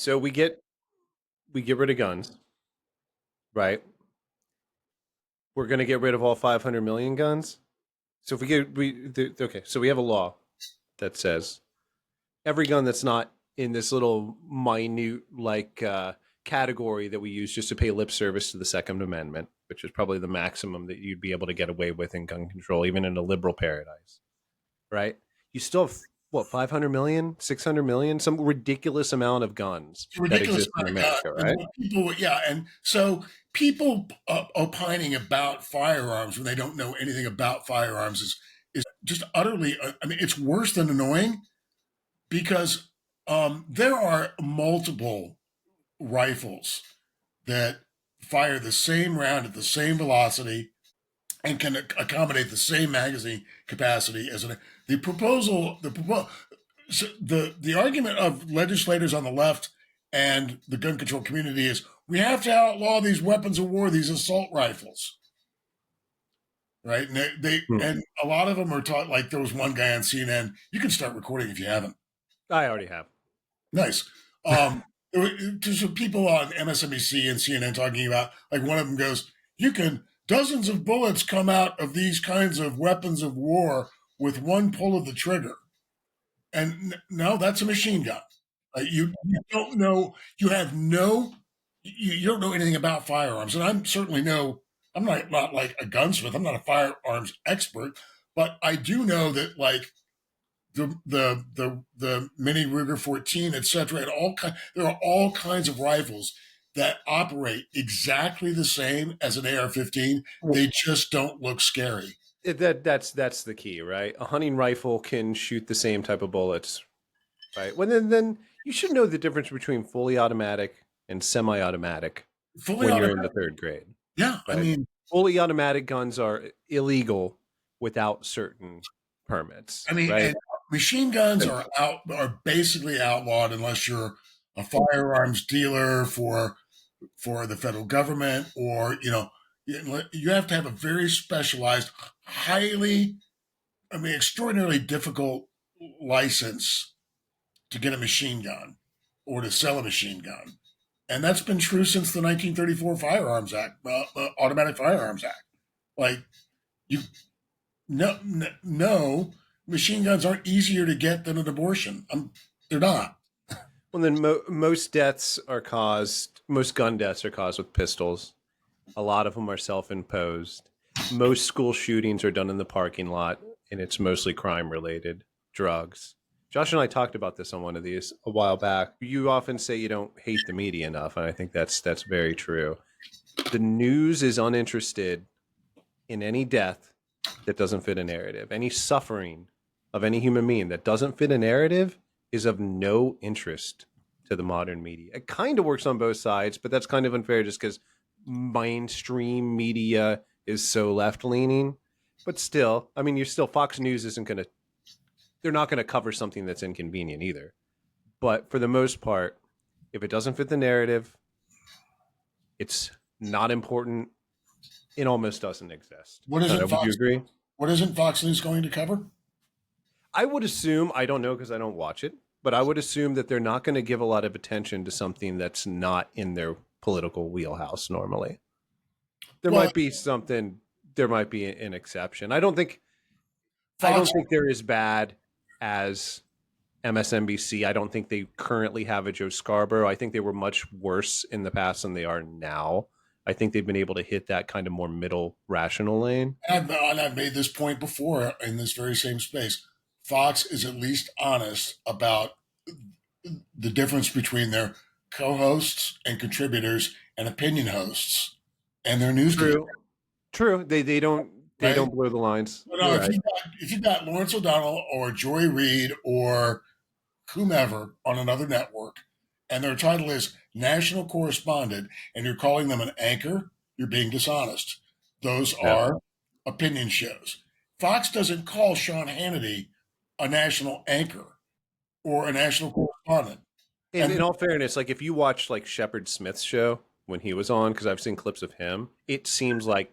So we get rid of guns, right? We're going to get rid of all 500 million guns. So if we get okay, so we have a law that says every gun that's not in this little minute category that we use just to pay lip service to the Second Amendment, which is probably the maximum that you'd be able to get away with in gun control, even in a liberal paradise, right? You still have what 500 million, 600 million, some ridiculous amount of guns It's a that ridiculous exist in amount of America, right? people, yeah, and so people opining about firearms when they don't know anything about firearms is just utterly. I mean, it's worse than annoying because there are multiple rifles that fire the same round at the same velocity and can accommodate the same magazine capacity as the proposal. The argument of legislators on the left and the gun control community is we have to outlaw these weapons of war, these assault rifles, right? And Hmm. and a lot of them are taught. Like there was one guy on CNN. You can start recording if you haven't. I already have. Nice. There were just some people on MSNBC and CNN talking about, like one of them goes, you can, dozens of bullets come out of these kinds of weapons of war with one pull of the trigger. And no, that's a machine gun. You don't know, you don't know anything about firearms. And I'm not like a gunsmith. I'm not a firearms expert, but I do know that like the Mini Ruger 14, etc. And there are all kinds of rifles that operate exactly the same as an AR-15. They just don't look scary. That's the key, right? A hunting rifle can shoot the same type of bullets, right? Well, then you should know the difference between fully automatic and semi-automatic Fully when you're in the automatic. third grade, Yeah, I right? mean, Fully automatic guns are illegal without certain permits, right? and machine guns And are basically outlawed unless you're a firearms dealer for the federal government, or you have to have a very specialized, highly, I mean, extraordinarily difficult license to get a machine gun or to sell a machine gun. And that's been true since the 1934 Firearms Act, Automatic Firearms Act. Like, you no, machine guns aren't easier to get than an abortion. They're not. well, then most gun deaths are caused with pistols. A lot of them are self-imposed. Most school shootings are done in the parking lot, and it's mostly crime-related, drugs. Josh and I talked about this on one of these a while back. You often say you don't hate the media enough, and I think that's very true. The news is uninterested in any death that doesn't fit a narrative. Any suffering of any human being that doesn't fit a narrative is of no interest to the modern media. It kind of works on both sides, but that's kind of unfair just because mainstream media is so left leaning. But still, I mean, you're still Fox News isn't going to, they're not going to cover something that's inconvenient either. But for the most part, if it doesn't fit the narrative, it's not important. It almost doesn't exist. What isn't Would you Fox? agree? What isn't Fox News going to cover? I would assume, I don't know because I don't watch it, but I would assume that they're not going to give a lot of attention to something that's not in their political wheelhouse normally. There Well, might be something, there might be an exception. I Fox. don't think they're as bad as MSNBC. I don't think they currently have a Joe Scarborough. I think they were much worse in the past than they are now. I think they've been able to hit that kind of more middle rational lane. And I've made this point before in this very same space. Fox is at least honest about the difference between their co-hosts and contributors and opinion hosts and their news deal, True. True. They right? don't blur the lines. But You're right. if you got Lawrence O'Donnell or Joy Reid or whomever on another network, and their title is national correspondent, and you're calling them an anchor, you're being dishonest. Those Yeah. are opinion shows. Fox doesn't call Sean Hannity a national anchor or a national correspondent. In And all fairness, like if you watch like Shepard Smith's show when he was on, because I've seen clips of him, it seems like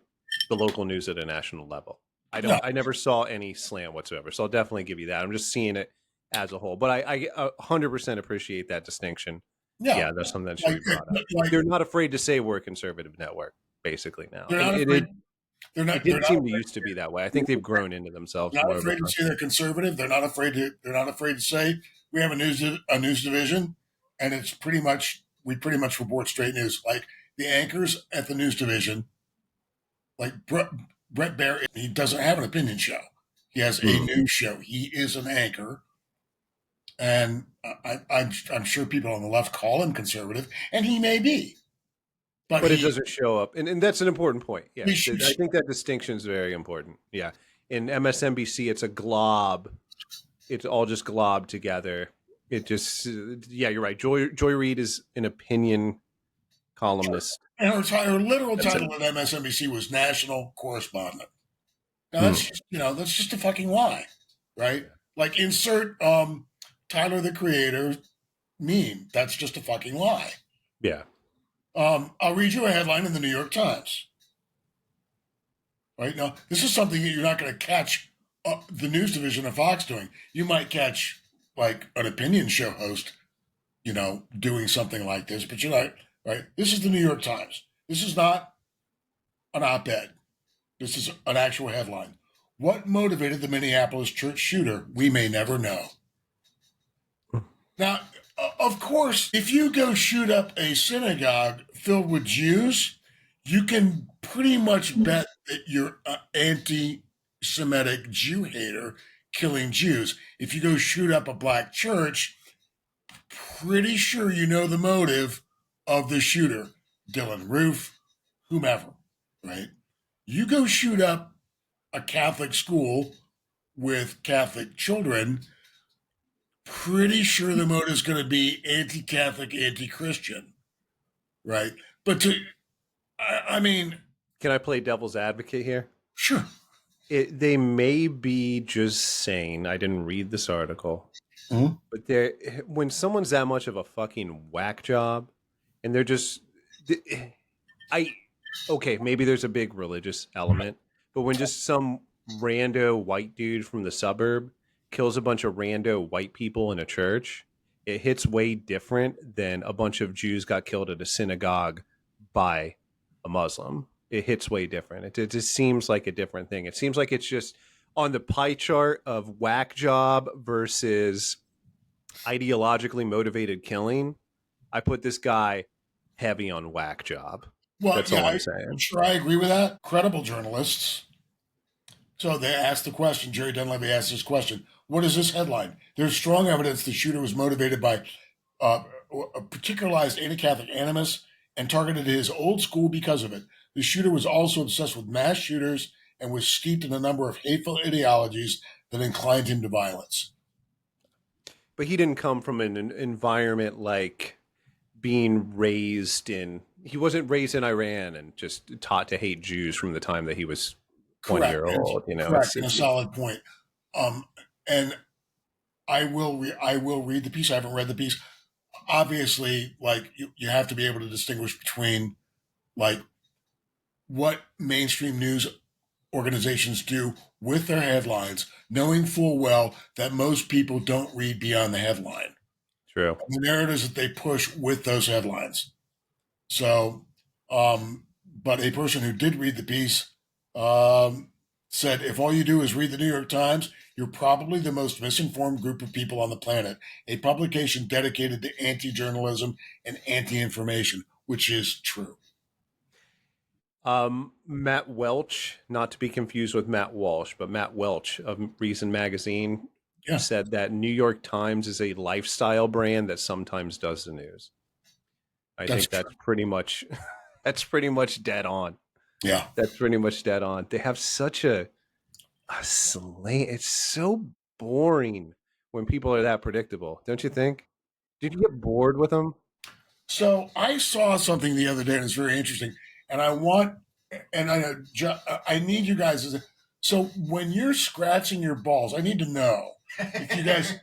the local news at a national level. no, I never saw any slant whatsoever, so I'll definitely give you that. I'm just seeing it as a whole, but I 100% appreciate that distinction Yeah, Yeah, that's something that should like be brought up. like They're not afraid to say we're a conservative network, basically now, they're and not it afraid. it, They're it not. They're didn't not seem to afraid. used to be that way. I think they've grown into themselves Not more over afraid to time. say they're conservative. They're not afraid to. They're not afraid to say we have a news division, and it's pretty much we pretty much report straight news. Like the anchors at the news division, like Brett Baer, he doesn't have an opinion show. He has a Mhm. news show. He is an anchor, and I'm sure people on the left call him conservative, and he may be, but But it doesn't show up, and that's an important point. Yeah, he should. I think that distinction is very important. Yeah, in MSNBC, it's a glob. It's all just globbed together. It just, yeah, you're right. Joy Reid is an opinion columnist. And her literal That's it. title at MSNBC was national correspondent. Now Hmm. that's just, that's just a fucking lie, right? Like insert Tyler the Creator meme. That's just a fucking lie. Yeah. I'll read you a headline in the New York Times. Right now, this is something that you're not going to catch the news division of Fox doing. You might catch like an opinion show host, doing something like this, but you're not right. This is the New York Times. This is not an op-ed. This is an actual headline. What motivated the Minneapolis church shooter? We may never know. Now, of course, if you go shoot up a synagogue filled with Jews, you can pretty much bet that you're an anti Semitic Jew hater killing Jews. If you go shoot up a black church, pretty sure you know the motive of the shooter, Dylan Roof, whomever, right? You go shoot up a Catholic school with Catholic children, pretty sure the motive is going to be anti-Catholic, anti-Christian, right? But I mean, Can I play devil's advocate here? sure. They may be just saying, I didn't read this article, Mhm. but when someone's that much of a fucking whack job, and they're just, I, okay, maybe there's a big religious element, but when just some rando white dude from the suburb kills a bunch of rando white people in a church, it hits way different than a bunch of Jews got killed at a synagogue by a Muslim. It hits way different. It just seems like a different thing. It seems like it's just on the pie chart of whack job versus ideologically motivated killing. I put this guy heavy on whack job. Well, That's yeah, all I'm I'm saying. sure I agree with that. Credible journalists. So they asked the question, Jerry Dunleavy asked this question: what is this headline? There's strong evidence the shooter was motivated by uh, a particularized anti-Catholic animus and targeted his old school because of it. The shooter was also obsessed with mass shooters and was steeped in a number of hateful ideologies that inclined him to violence. But he didn't come from an environment like being raised in. He wasn't raised in Iran and just taught to hate Jews from the time that he was 1 year Correct. old. You know, Correct. And a solid point. And I will read the piece. I haven't read the piece. Obviously, like you have to be able to distinguish between like what mainstream news organizations do with their headlines, knowing full well that most people don't read beyond the headline, true. the narratives that they push with those headlines. So, but a person who did read the piece said, if all you do is read the New York Times, you're probably the most misinformed group of people on the planet. A publication dedicated to anti journalism and anti information, which is true. Matt Welch, not to be confused with Matt Walsh, but Matt Welch of Reason Magazine Yeah. said that New York Times is a lifestyle brand that sometimes does the news. I think that's pretty much dead on. Yeah. That's pretty much dead on. They have such a slant. It's so boring when people are that predictable, don't you think? Did you get bored with them? So I saw something the other day, and it's very interesting. And I need you guys. So when you're scratching your balls, I need to know if you guys,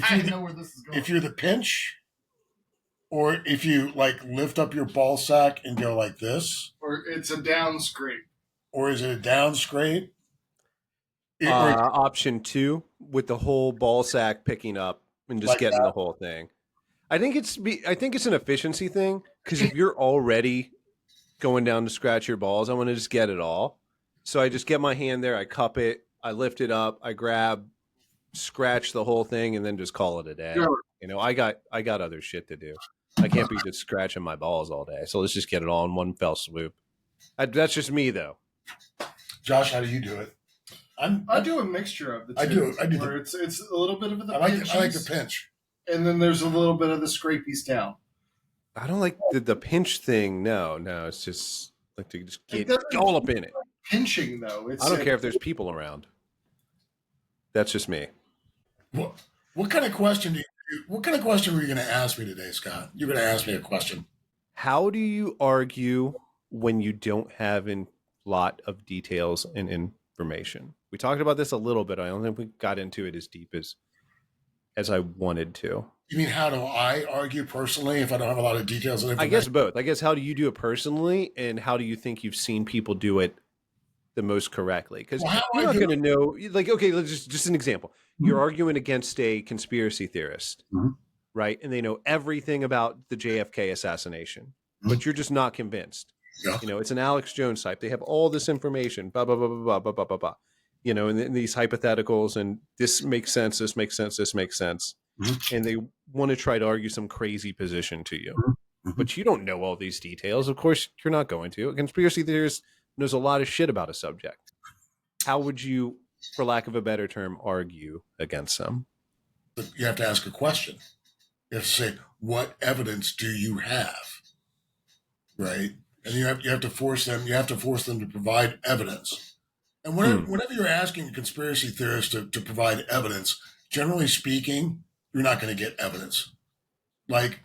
I know where this is going. if you're the pinch, or if you like lift up your ball sack and go like this, Or it's a down scrape. or is it a down scrape? Option 2 with the whole ball sack picking up and just Like getting that? the whole thing. I think it's an efficiency thing, because if you're already going down to scratch your balls, I want to just get it all. So I just get my hand there, I cup it, I lift it up, I grab, scratch the whole thing, and then just call it a day. Sure. I got other shit to do. I can't be just scratching my balls all day. So let's just get it all in one fell swoop. That's just me, though. Josh, how do you do it? I do a mixture of the two. I do. Where it's a little bit of the I like pinches, the pinch. and then there's a little bit of the scrapies down. I don't like the pinch thing. No, it's just like to just It get doesn't- all up in it. Pinching though, I don't care if there's people around. That's just me. What kind of question were you going to ask me today, Scott? You're going to ask me a question. How do you argue when you don't have a lot of details and information? We talked about this a little bit. I don't think we got into it as deep as I wanted to. You mean how do I argue personally if I don't have a lot of details and I information? guess both. I guess how do you do it personally, and how do you think you've seen people do it the most correctly? Because Well, how you're I not do going to know. Like, okay, let's just an example. You're arguing against a conspiracy theorist, Mhm. right? And they know everything about the JFK assassination, but you're just not convinced. Yeah. It's an Alex Jones type. They have all this information, blah blah blah blah blah blah blah blah. And these hypotheticals, and this makes sense. This makes sense. This makes sense. Mhm. And they want to try to argue some crazy position to you, Mhm. but you don't know all these details. Of course, you're not going to. A conspiracy theorist knows a lot of shit about a subject. How would you, for lack of a better term, argue against them? You have to ask a question. You have to say, what evidence do you have? Right? And you have to force them to provide evidence. And whenever you're asking a conspiracy theorist to provide evidence, generally speaking, you're not going to get evidence. Like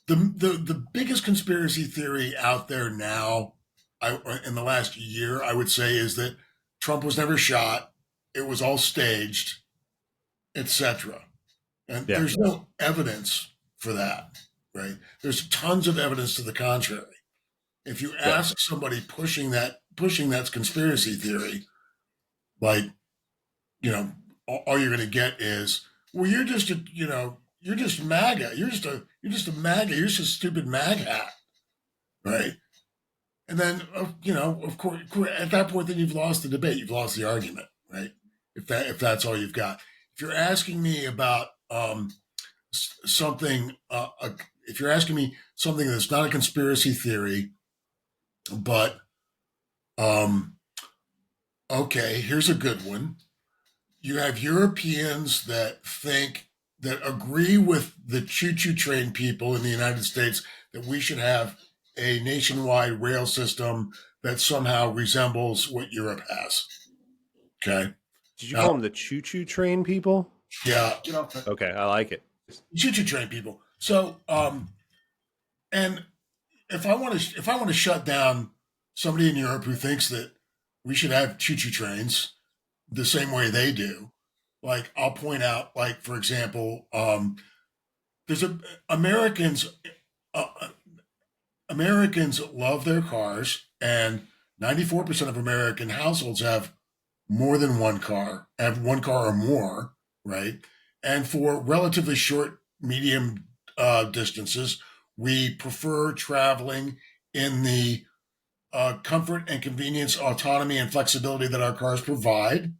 the biggest conspiracy theory out there now, in the last year, I would say, is that Trump was never shot. It was all staged, etc. And Yeah. there's no evidence for that, right? There's tons of evidence to the contrary. If you ask somebody pushing that conspiracy theory, like, all you're going to get is, well, you're just MAGA. You're just a MAGA. You're just a stupid MAG hat, right? And then, of course, at that point, then you've lost the debate. You've lost the argument, right? If that's all you've got. If you're asking me about something, if you're asking me something that's not a conspiracy theory, but okay, here's a good one. You have Europeans that agree with the choo-choo train people in the United States that we should have a nationwide rail system that somehow resembles what Europe has. Okay. Did you call them the choo-choo train people? Yeah. Get off that. Okay, I like it. Choo-choo train people. So, and if I want to shut down somebody in Europe who thinks that we should have choo-choo trains the same way they do, like, I'll point out, like, for example, there's Americans love their cars, and 94% of American households have more than one car, have one car or more, right? And for relatively short, medium distances, we prefer traveling in the comfort and convenience, autonomy, and flexibility that our cars provide.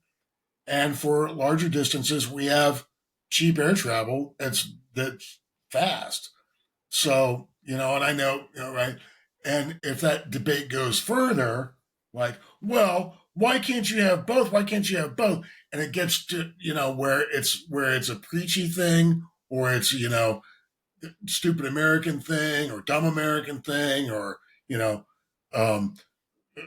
And for larger distances, we have cheap air travel that's fast. So, and I know, right? And if that debate goes further, like, well, why can't you have both? Why can't you have both? And it gets to, where it's a preachy thing, or it's, stupid American thing, or dumb American thing, or,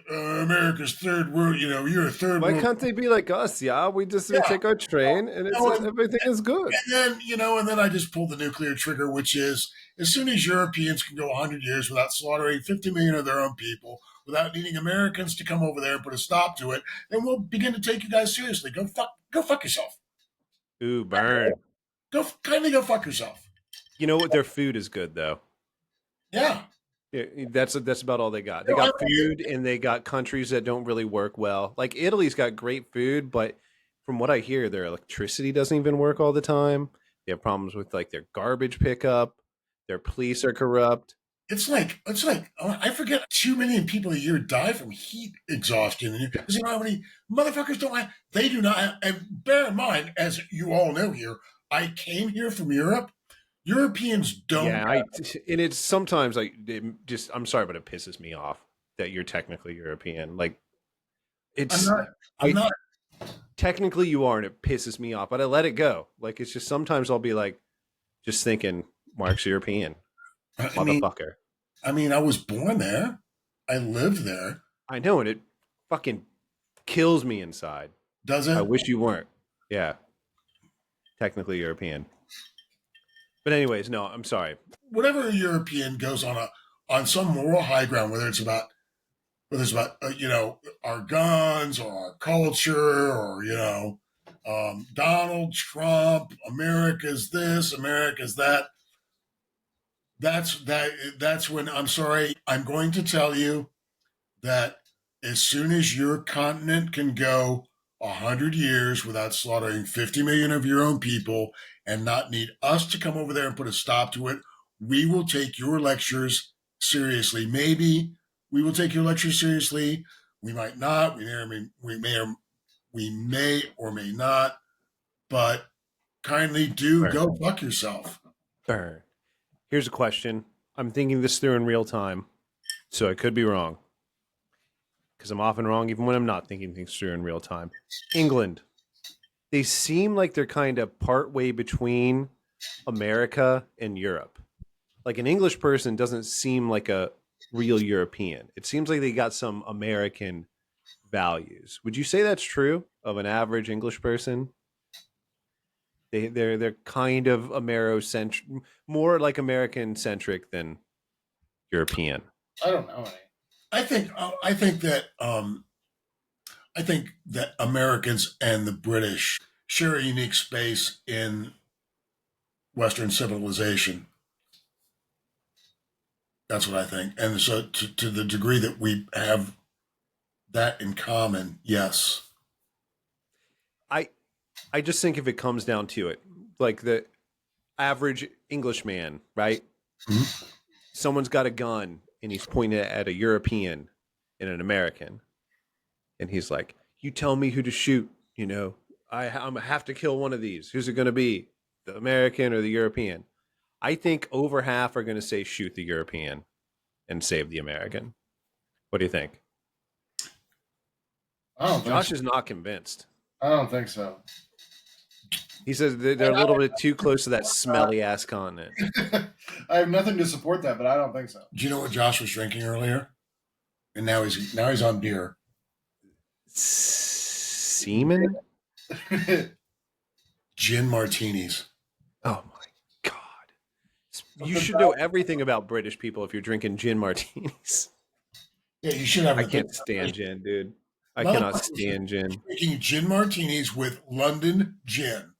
America's third world, you're a third Why world. can't they be like us? Yeah, we just Yeah. take our train, and everything is good. And then I just pull the nuclear trigger, which is, as soon as Europeans can go 100 years without slaughtering 50 million of their own people, without needing Americans to come over there and put a stop to it, then we'll begin to take you guys seriously. Go fuck yourself. Ooh, burn. Go fuck yourself. You know what? Their food is good, though. Yeah. Yeah, that's about all they got. They got food, and they got countries that don't really work well. Like, Italy's got great food, but from what I hear, their electricity doesn't even work all the time. They have problems with, like, their garbage pickup. Their police are corrupt. It's like I forget 2 million people a year die from heat exhaustion. And you know how many motherfuckers don't have, they do not have, and bear in mind, as you all know here, I came here from Europe. Europeans don't. Yeah, and it's sometimes like I'm sorry, but it pisses me off that you're technically European. Like it's I'm not. Technically you are, and it pisses me off, but I let it go. Like it's just sometimes I'll be like, just thinking, Mark's European, motherfucker. I mean, I was born there. I lived there. I know, and it fucking kills me inside. Does it? I wish you weren't. Yeah, technically European. But anyways, no, I'm sorry. Whatever a European goes on some moral high ground, whether it's about our guns or our culture or Donald Trump, America's this, America's that. That's when, I'm sorry, I'm going to tell you that as soon as your continent can go 100 years without slaughtering 50 million of your own people and not need us to come over there and put a stop to it, we will take your lectures seriously. Maybe we will take your lectures seriously. We might not. We may or may not. But kindly do go fuck yourself. Burn. Here's a question. I'm thinking this through in real time, so I could be wrong. Because I'm often wrong even when I'm not thinking things through in real time. England. They seem like they're kind of part way between America and Europe. Like an English person doesn't seem like a real European. It seems like they got some American values. Would you say that's true of an average English person? They're kind of Amerocentric, more like American centric than European. I don't know. I think that Americans and the British share a unique space in Western civilization. That's what I think. And so to the degree that we have that in common, yes. I just think if it comes down to it, like the average Englishman, right? Mm-hmm. Someone's got a gun and he's pointing it at a European and an American. And he's like, you tell me who to shoot. I'm gonna have to kill one of these. Who's it going to be? The American or the European? I think over half are going to say shoot the European and save the American. What do you think? Josh is not convinced. I don't think so. He says they're a little bit too close to that smelly ass continent. I have nothing to support that, but I don't think so. Do you know what Josh was drinking earlier? And now he's on beer. Semen? Gin martinis. Oh my god! You should know everything about British people if you're drinking gin martinis. Yeah, you should have. I can't stand gin, dude. I cannot stand gin. Drinking gin martinis with London gin,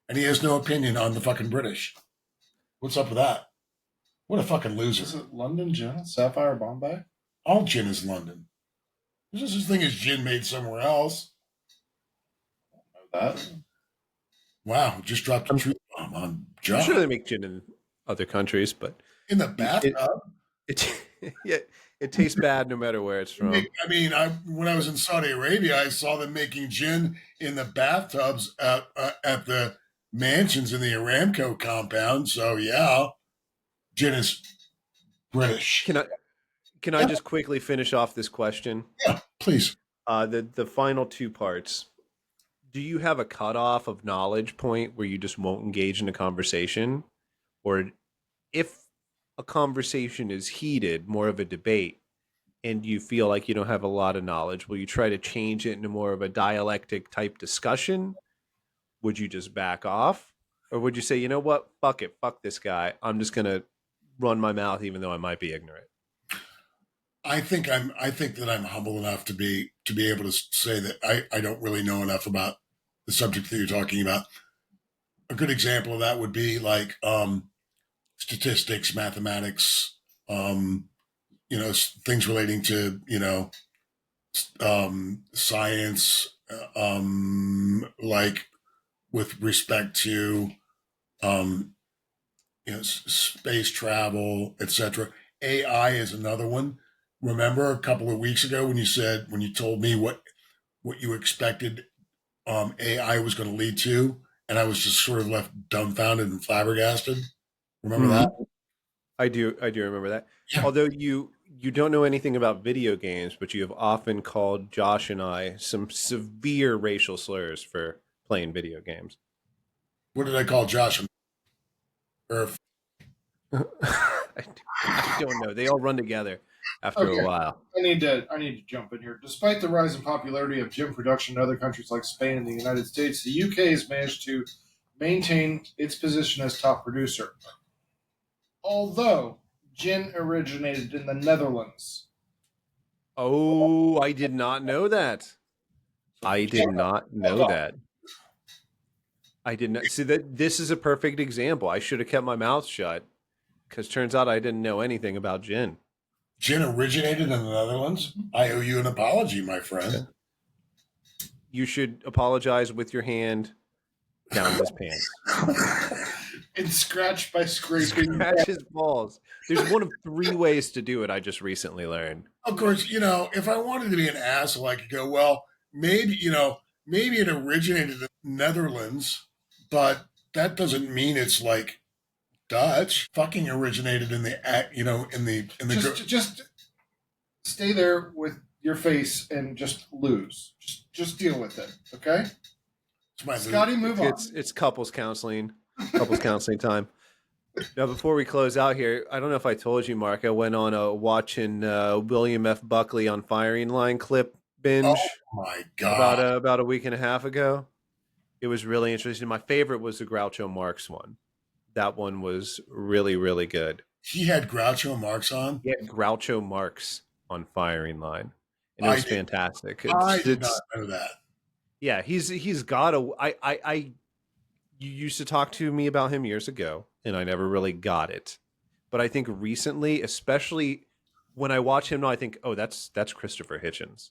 and he has no opinion on the fucking British. What's up with that? What a fucking loser! Is it London gin? Sapphire Bombay? All gin is London. There's no such thing as gin made somewhere else. That. Wow, just dropped a truth bomb on Josh. I'm sure they make gin in other countries, but in the bathtub. It tastes bad no matter where it's from. I mean, when I was in Saudi Arabia, I saw them making gin in the bathtubs at the mansions in the Aramco compound. So yeah, gin is British. Can I just quickly finish off this question? Yeah, please. The final two parts. Do you have a cutoff of knowledge point where you just won't engage in a conversation? Or if a conversation is heated, more of a debate, and you feel like you don't have a lot of knowledge, will you try to change it into more of a dialectic type discussion? Would you just back off? Or would you say, you know what, fuck it, fuck this guy. I'm just going to run my mouth even though I might be ignorant? I think that I'm humble enough to be able to say that I don't really know enough about the subject that you're talking about. A good example of that would be like statistics, mathematics, things relating to science, like with respect to space travel, etc. AI is another one. Remember a couple of weeks ago when you told me what you expected AI was going to lead to, and I was just sort of left dumbfounded and flabbergasted. Remember that? I do remember that. Yeah. Although you don't know anything about video games, but you have often called Josh and I some severe racial slurs for playing video games. What did I call Josh? Or I don't know. They all run together after a Okay. while. I need to jump in here. Despite the rise in popularity of gin production in other countries like Spain and the United States, the UK has managed to maintain its position as top producer. Although gin originated in the Netherlands. Oh, I did not know that. I did not know that. I did not see that. This is a perfect example. I should have kept my mouth shut because turns out I didn't know anything about gin. gin originated in the Netherlands. I owe you an apology, my friend. You should apologize with your hand down his pants. And scratch by scraping. Scratch his balls. There's one of 3 ways to do it. I just recently learned. Of course, if I wanted to be an asshole, I could go, well, maybe it originated in the Netherlands, but that doesn't mean it's like Dutch. Fucking originated in Just stay there with your face and just lose. Just deal with it, okay? it's my Scotty, move on. It's couples counseling time. Now, before we close out here, I don't know if I told you, Mark, I went on a watching William F. Buckley on Firing Line clip binge Oh my god! about a week and a half ago. It was really interesting. My favorite was the Groucho Marx one. That one was really, really good. He had Groucho Marx on. He had Groucho Marx on Firing Line, and it was fantastic. I did not know that. Yeah, he's got a. You used to talk to me about him years ago, and I never really got it. But I think recently, especially when I watch him now, I think, oh, that's Christopher Hitchens.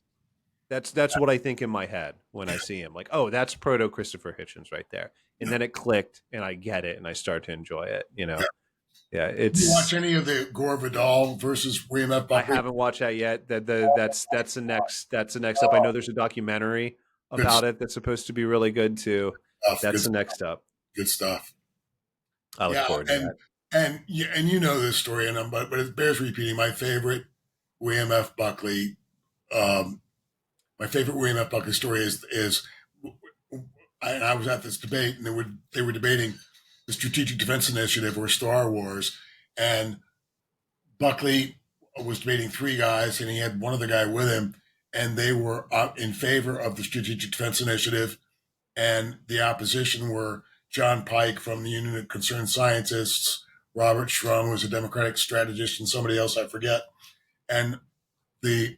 That's what I think in my head when I see him. Like, oh, that's proto Christopher Hitchens right there. And then it clicked, and I get it, and I start to enjoy it. Yeah, Did you watch any of the Gore Vidal versus William F. I Buckley? haven't watched that yet. That's the next up. I know there's a documentary about it that's supposed to be really good too. That's the next up. Good stuff. I look forward to that. And you know this story, but it bears repeating. My favorite William F. Buckley story is I was at this debate, and they were debating the Strategic Defense Initiative or Star Wars, and Buckley was debating 3 guys, and he had one other guy with him, and they were in favor of the Strategic Defense Initiative, and the opposition were John Pike from the Union of Concerned Scientists, Robert Schrung was a Democratic strategist, and somebody else I forget. And the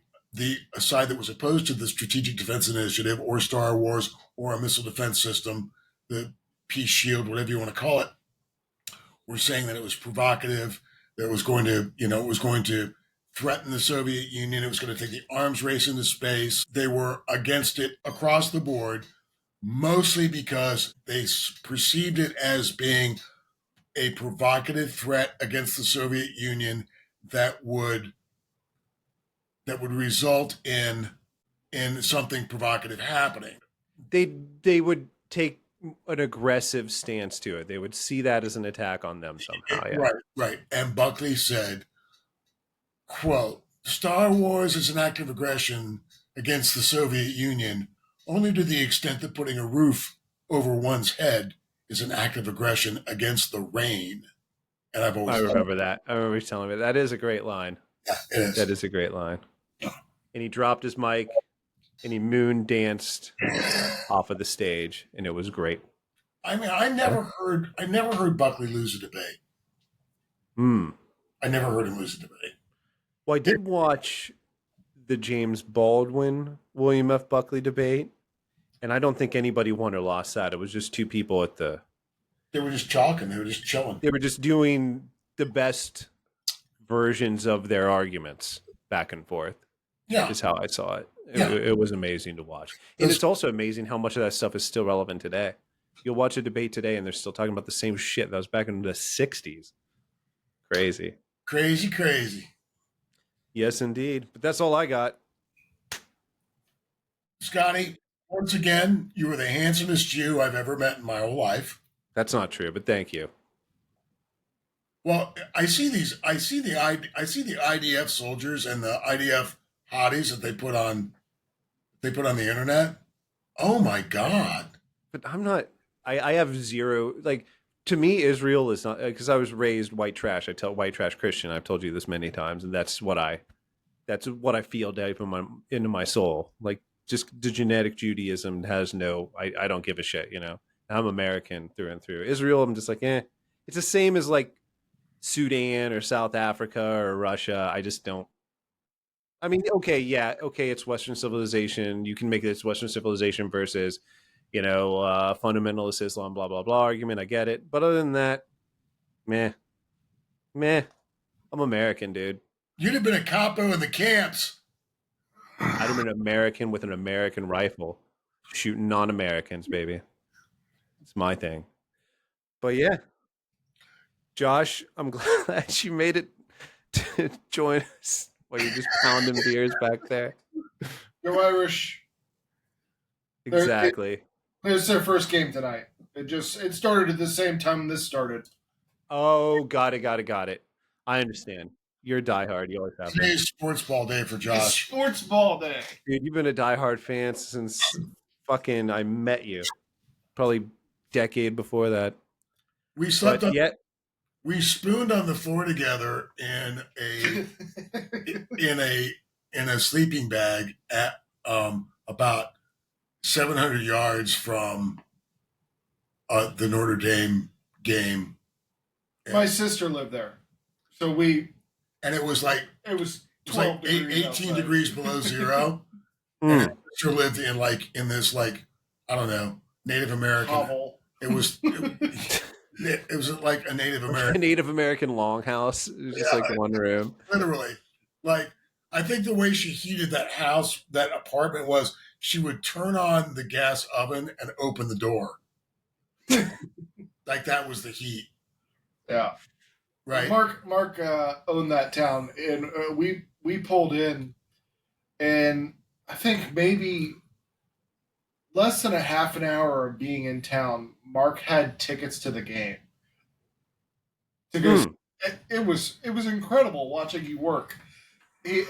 side that was opposed to the Strategic Defense Initiative or Star Wars or a missile defense system, the Peace Shield, whatever you want to call it, were saying that it was provocative, that it was going to threaten the Soviet Union, it was going to take the arms race into space. They were against it across the board, mostly because they perceived it as being a provocative threat against the Soviet Union that would result in something provocative happening. They would take an aggressive stance to it. They would see that as an attack on them somehow. Yeah. Right. And Buckley said, quote, Star Wars is an act of aggression against the Soviet Union only to the extent that putting a roof over one's head is an act of aggression against the rain. And I remember that. I remember you telling me that is a great line. Yeah, it is. That is a great line. And he dropped his mic and he moon danced off of the stage, and it was great. I mean, I never heard Buckley lose a debate. I never heard him lose a debate. Well, I did watch the James Baldwin William F. Buckley debate, and I don't think anybody won or lost that. It was just 2 people at the. They were just chalking. They were just chilling. They were just doing the best versions of their arguments back and forth. Yeah, is how I saw it. It was amazing to watch, and it's also amazing how much of that stuff is still relevant today. You'll watch a debate today, and they're still talking about the same shit that was back in the '60s. Crazy. Crazy, crazy. Yes, indeed. But that's all I got. Scotty, once again, you were the handsomest Jew I've ever met in my whole life. That's not true, but thank you. Well, I see the IDF soldiers and the IDF hotties that they put on the internet. Oh my God. But I'm not. I have zero. Like, to me, Israel is not, because I was raised white trash. I tell white trash Christian. I've told you this many times, and that's what I feel deep into my soul. Like, just the genetic Judaism has no. I don't give a shit. I'm American through and through. Israel, I'm just like, eh. It's the same as like Sudan or South Africa or Russia. I just don't. I mean, okay, yeah, okay, it's Western civilization. You can make this Western civilization versus, fundamentalist Islam, blah blah blah argument. I get it, but other than that, meh, meh. I'm American, dude. You'd have been a capo in the camps. I'd have been an American with an American rifle, shooting non-Americans, baby. It's my thing. But yeah, Josh, I'm glad you made it to join us while you're just pounding beers back there. Go Irish. Exactly. It's their first game tonight. It started at the same time this started. Oh, got it. I understand. You're a diehard. You always have been. Today's sports ball day for It's Josh. sports ball day. Dude, you've been a diehard fan since fucking I met you. Probably decade before that. We slept But on, yet, we spooned on the floor together in a sleeping bag at about 700 yards from the Notre Dame game, My sister lived there, so and it was like it was 18 12 degrees outside. degrees below zero. Hmm. And she lived in this I don't know, Native American. Hovel. It was like a Native A American. Native American longhouse. It was just Yeah. like one room. Literally, like, I think the way she heated that apartment was she would turn on the gas oven and open the door. Like, that was the heat, Yeah. right? Mark owned that town, and we pulled in, and I think maybe less than a half an hour of being in town, Mark had tickets to the game. To go, it was incredible watching you work,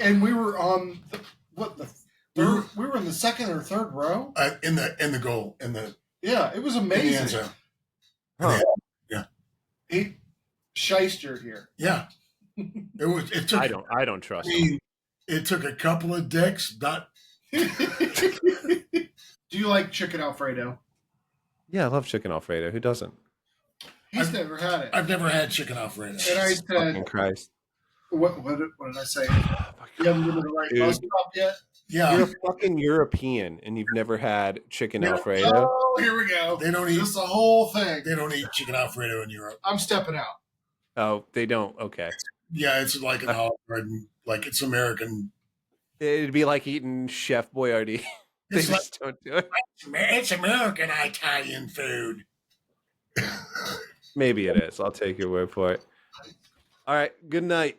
and we were on we were in the second or third row. In the goal in the Yeah, it was in the end amazing. zone. Huh. He Shyster here. Yeah, it took. I don't trust I him. mean, it took a couple of dicks. Not Do you like chicken Alfredo? Yeah, I love chicken Alfredo. Who doesn't? He's never had it. I've never had chicken Alfredo. And I Fucking said, Christ. what did I say? You haven't been to the right Dude. bus stop yet? Yeah, You're a fucking European and you've never had chicken Yeah. Alfredo? Oh, here we go. they don't This eat. is the whole thing. They don't eat chicken Alfredo in Europe. I'm stepping out. Oh, they don't. Okay. Yeah, it's like an Olive Garden. Like, it's American. It'd be like eating Chef Boyardee. They It's like just don't do it. it's American Italian food. Maybe it is. I'll take your word for it. All right. Good night.